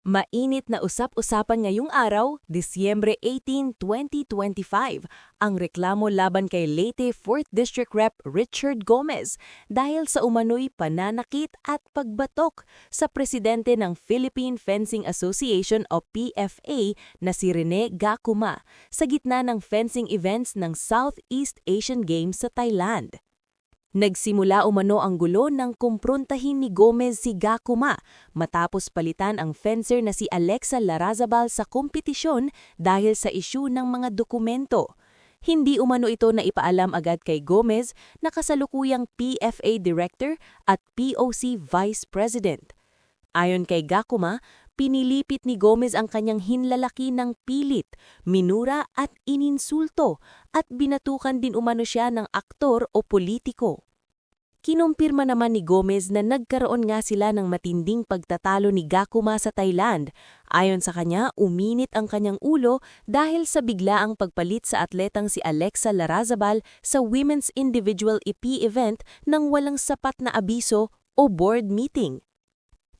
Mainit na usap-usapan ngayong araw, Disyembre 18, 2025, ang reklamo laban kay Leyte 4th District Rep. Richard Gomez dahil sa umano'y pananakit at pagbatok sa presidente ng Philippine Fencing Association o PFA na si Rene Gacuma sa gitna ng fencing events ng Southeast Asian Games sa Thailand. Nagsimula umano ang gulo nang kumprontahin ni Gomez si Gacuma matapos palitan ang fencer na si Alexa Larazabal sa kompetisyon dahil sa isyu ng mga dokumento. Hindi umano ito na ipaalam agad kay Gomez na kasalukuyang PFA Director at POC Vice President. Ayon kay Gacuma, pinilipit ni Gomez ang kanyang hinlalaki ng pilit, minura at ininsulto at binatukan din umano siya ng aktor o politiko. Kinumpirma naman ni Gomez na nagkaroon nga sila ng matinding pagtatalo ni Gacuma sa Thailand. Ayon sa kanya, uminit ang kanyang ulo dahil sa biglaang pagpalit sa atletang si Alexa Larazabal sa Women's Individual EP event nang walang sapat na abiso o board meeting.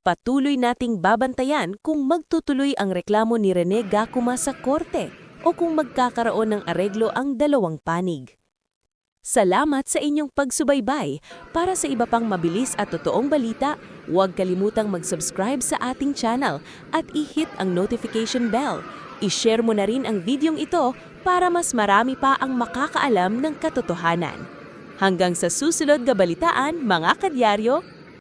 Patuloy nating babantayan kung magtutuloy ang reklamo ni Rene Gacuma sa korte o kung magkakaroon ng areglo ang dalawang panig. Salamat sa inyong pagsubaybay. Para sa iba pang mabilis at totoong balita, huwag kalimutang mag-subscribe sa ating channel at i-hit ang notification bell. I-share mo na rin ang videong ito para mas marami pa ang makakaalam ng katotohanan. Hanggang sa susunod na balitaan, mga kadyaryo,